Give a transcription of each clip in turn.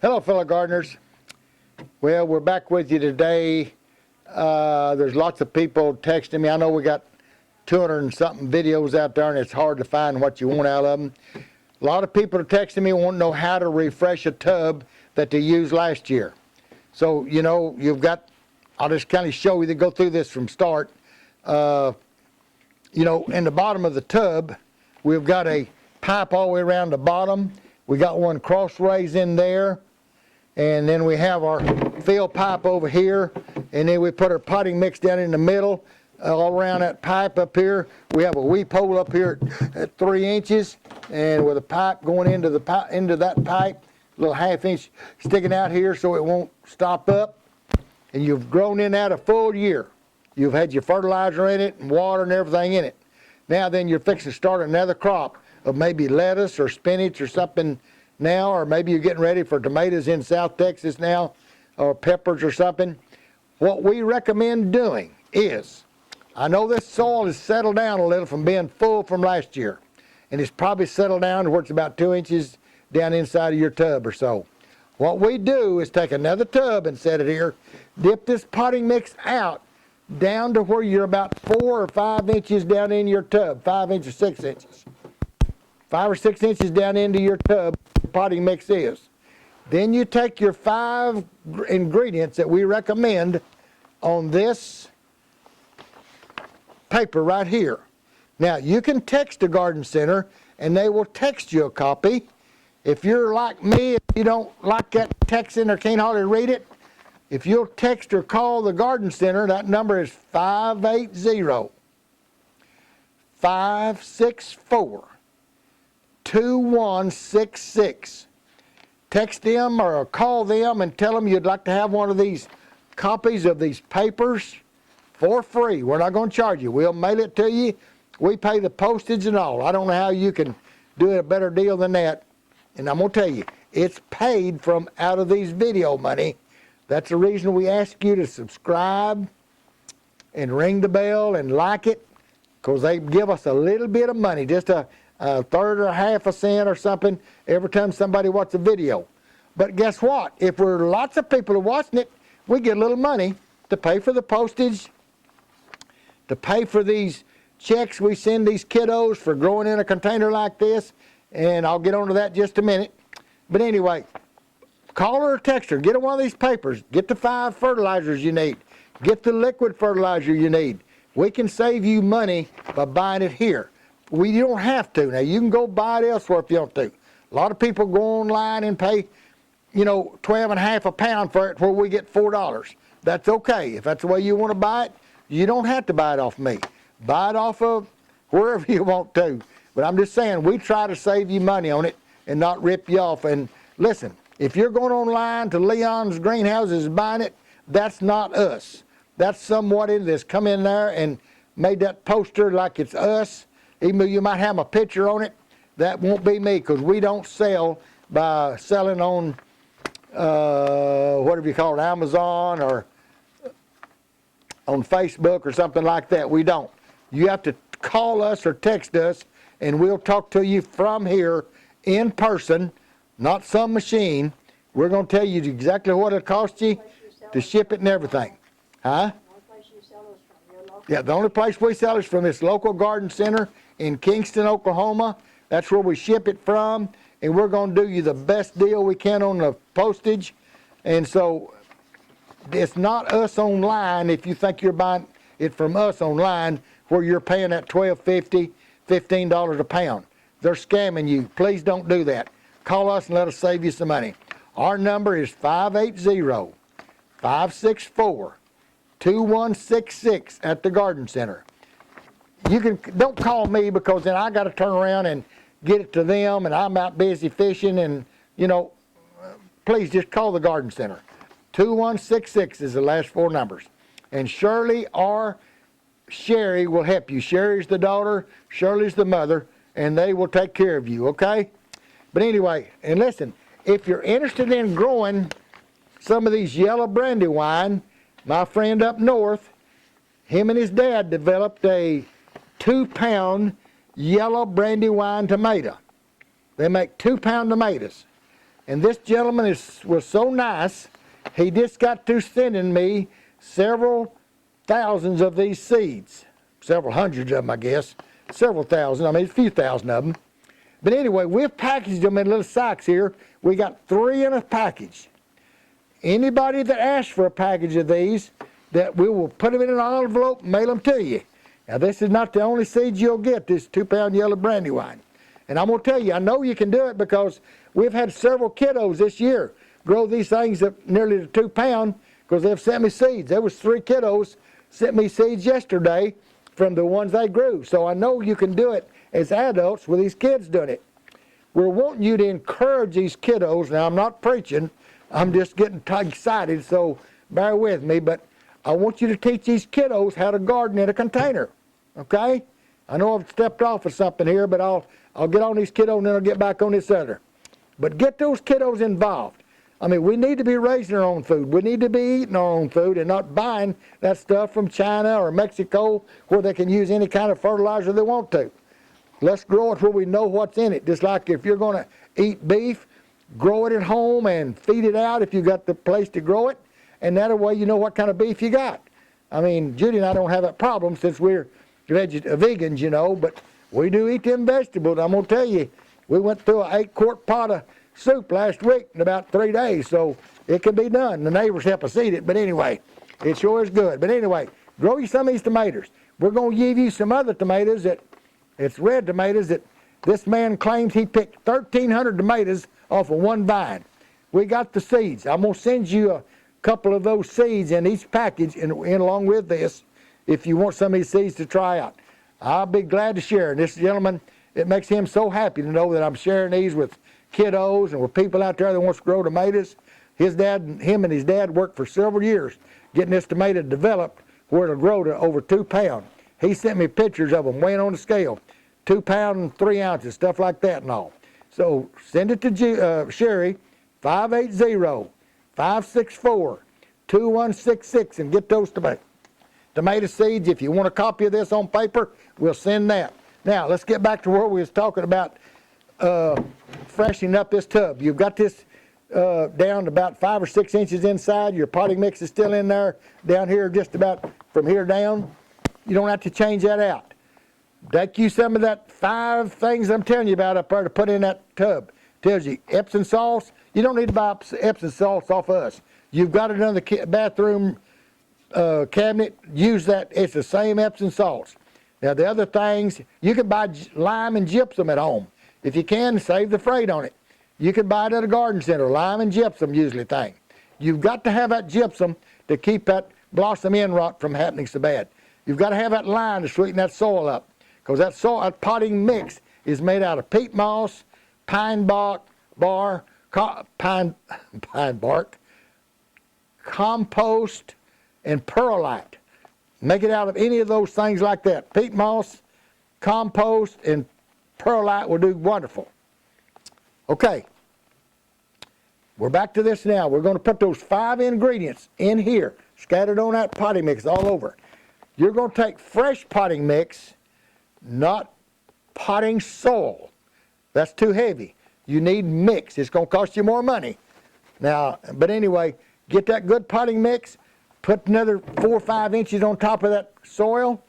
Hello, fellow gardeners. Well, we're back with you today. There's lots of people texting me. I know we got 200 and something videos out there, and it's hard to find what you want out of them. A lot of people are texting me wanting to know how to refresh a tub that they used last year. So, you know, I'll just kind of show you to go through this from start. You know, in the bottom of the tub, we've got a pipe all the way around the bottom. We got one crossways in there. And then we have our fill pipe over here, and then we put our potting mix down in the middle, all around that pipe up here. We have a weep hole up here at 3 inches, and with a pipe going into that pipe, a little 1/2 inch sticking out here so it won't stop up. And you've grown in that a full year. You've had your fertilizer in it and water and everything in it. Now then you're fixing to start another crop of maybe lettuce or spinach or something now, or maybe you're getting ready for tomatoes in South Texas now, or peppers or something. What we recommend doing is, I know this soil has settled down a little from being full from last year, and it's probably settled down to where it's about 2 inches down inside of your tub or so. What we do is take another tub and set it here, dip this potting mix out down to where you're about 4 or 5 inches down in your tub, 5 inches, 6 inches. 5 or 6 inches down into your tub, potting mix is. Then you take your 5 ingredients that we recommend on this paper right here. Now you can text the garden center and they will text you a copy. If you're like me, if you don't like that texting or can't hardly read it, if you'll text or call the garden center, that number is 580-564-2166. Text them or call them and tell them you'd like to have one of these copies of these papers for free. We're not going to charge you. We'll mail it to you. We pay the postage and all. I don't know how you can do it a better deal than that. And I'm going to tell you, it's paid from out of these video money. That's the reason we ask you to subscribe and ring the bell and like it, because they give us a little bit of money, just a third or 1/2 cent or something every time somebody watches a video. But guess what? If we're lots of people are watching it, we get a little money to pay for the postage, to pay for these checks we send these kiddos for growing in a container like this, and I'll get onto that in just a minute. But anyway, call her or text her, get her one of these papers, get the 5 fertilizers you need, get the liquid fertilizer you need. We can save you money by buying it here. You don't have to. Now, you can go buy it elsewhere if you want to. A lot of people go online and pay, you know, 12.5 a pound for it where we get $4. That's okay. If that's the way you want to buy it, you don't have to buy it off me. Buy it off of wherever you want to. But I'm just saying, we try to save you money on it and not rip you off. And listen, if you're going online to Leon's Greenhouses and buying it, that's not us. That's somebody that's come in there and made that poster like it's us. Even though you might have a picture on it, that won't be me, because we don't sell by selling on, whatever you call it, Amazon or on Facebook or something like that. We don't. You have to call us or text us, and we'll talk to you from here in person, not some machine. We're going to tell you exactly what it costs you to ship it and everything. Huh? Yeah, the only place we sell is from this local garden center in Kingston, Oklahoma. That's where we ship it from, and we're going to do you the best deal we can on the postage. And so it's not us online if you think you're buying it from us online where you're paying that $12.50, $15 a pound. They're scamming you. Please don't do that. Call us and let us save you some money. Our number is 580-564-2166 at the garden center. Don't call me, because then I got to turn around and get it to them, and I'm out busy fishing, and you know, please just call the garden center. 2166 is the last 4 numbers. And Shirley or Sherry will help you. Sherry's the daughter, Shirley's the mother, and they will take care of you, okay? But anyway, and listen, if you're interested in growing some of these yellow brandywine, my friend up north, him and his dad developed a 2-pound yellow brandywine tomato. They make 2-pound tomatoes. And this gentleman was so nice, he just got to sending me several thousands of these seeds. Several hundreds of them, I guess. Several thousand, I mean a few thousand of them. But anyway, we've packaged them in little sacks here. We got 3 in a package. Anybody that asks for a package of these, that we will put them in an envelope and mail them to you. Now this is not the only seeds you'll get, this 2-pound yellow brandywine. And I'm going to tell you, I know you can do it because we've had several kiddos this year grow these things up nearly to 2 pounds because they've sent me seeds. There was 3 kiddos sent me seeds yesterday from the ones they grew. So I know you can do it as adults with these kids doing it. We're wanting you to encourage these kiddos. Now I'm not preaching, I'm just getting excited, so bear with me, but I want you to teach these kiddos how to garden in a container, okay? I know I've stepped off of something here, but I'll get on these kiddos and then I'll get back on this other. But get those kiddos involved. I mean, we need to be raising our own food. We need to be eating our own food and not buying that stuff from China or Mexico where they can use any kind of fertilizer they want to. Let's grow it where we know what's in it. Just like if you're going to eat beef, grow it at home and feed it out if you got the place to grow it. And that way you know what kind of beef you got. I mean, Judy and I don't have that problem since we're vegans, you know, but we do eat them vegetables. I'm going to tell you, we went through an 8-quart pot of soup last week in about 3 days, so it can be done. The neighbors help us eat it, but anyway, it sure is good. But anyway, grow you some of these tomatoes. We're going to give you some other tomatoes it's red tomatoes that this man claims he picked 1,300 tomatoes off of one vine. We got the seeds. I'm going to send you a couple of those seeds in each package and along with this if you want some of these seeds to try out. I'll be glad to share. And this gentleman, it makes him so happy to know that I'm sharing these with kiddos and with people out there that wants to grow tomatoes. Him and his dad worked for several years getting this tomato developed where it'll grow to over 2 pounds. He sent me pictures of them weighing on the scale, 2 pounds and 3 ounces, stuff like that and all. So send it to Sherry, 580-564-2166 and get those tomato seeds. If you want a copy of this on paper, we'll send that. Now, let's get back to where we was talking about freshening up this tub. You've got this down to about 5 or 6 inches inside. Your potting mix is still in there. Down here, just about from here down. You don't have to change that out. Take you some of that 5 things I'm telling you about up there to put in that tub. Tells you Epsom salts. You don't need to buy Epsom salts off us. You've got it in the bathroom cabinet. Use that. It's the same Epsom salts. Now the other things, you can buy lime and gypsum at home. If you can, save the freight on it. You can buy it at a garden center. Lime and gypsum usually thing. You've got to have that gypsum to keep that blossom end rot from happening so bad. You've got to have that lime to sweeten that soil up. Because that potting mix is made out of peat moss, pine bark, pine bark, compost, and perlite. Make it out of any of those things like that. Peat moss, compost, and perlite will do wonderful. Okay, we're back to this now. We're going to put those 5 ingredients in here, scattered on that potting mix all over. You're going to take fresh potting mix, not potting soil. That's too heavy. You need mix. It's going to cost you more money. Now, but anyway, get that good potting mix, put another 4 or 5 inches on top of that soil,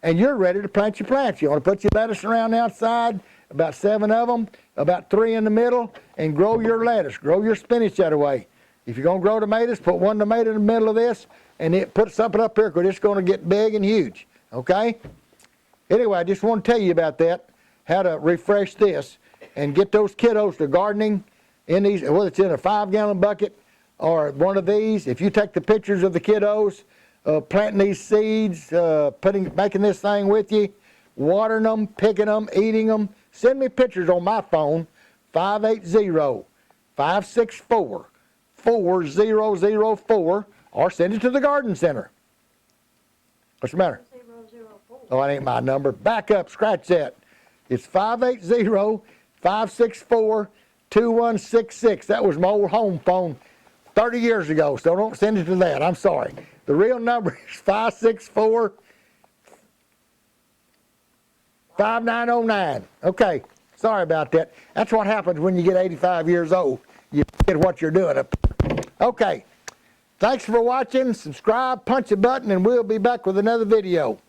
and you're ready to plant your plants. You want to put your lettuce around the outside, about 7 of them, about 3 in the middle, and grow your lettuce, grow your spinach that way. If you're going to grow tomatoes, put 1 tomato in the middle of this, and put something up here because it's going to get big and huge, okay? Anyway, I just want to tell you about that, how to refresh this and get those kiddos to gardening in these, whether it's in a 5-gallon bucket or one of these. If you take the pictures of the kiddos planting these seeds, making this thing with you, watering them, picking them, eating them, send me pictures on my phone, 580-564-4004, or send it to the garden center. What's the matter? Oh, that ain't my number. Back up, scratch that. It's 580-564-2166. That was my old home phone 30 years ago, so don't send it to that. I'm sorry. The real number is 564-5909. Okay, sorry about that. That's what happens when you get 85 years old. you forget what you're doing up there. Okay, thanks for watching. Subscribe, punch a button, and we'll be back with another video.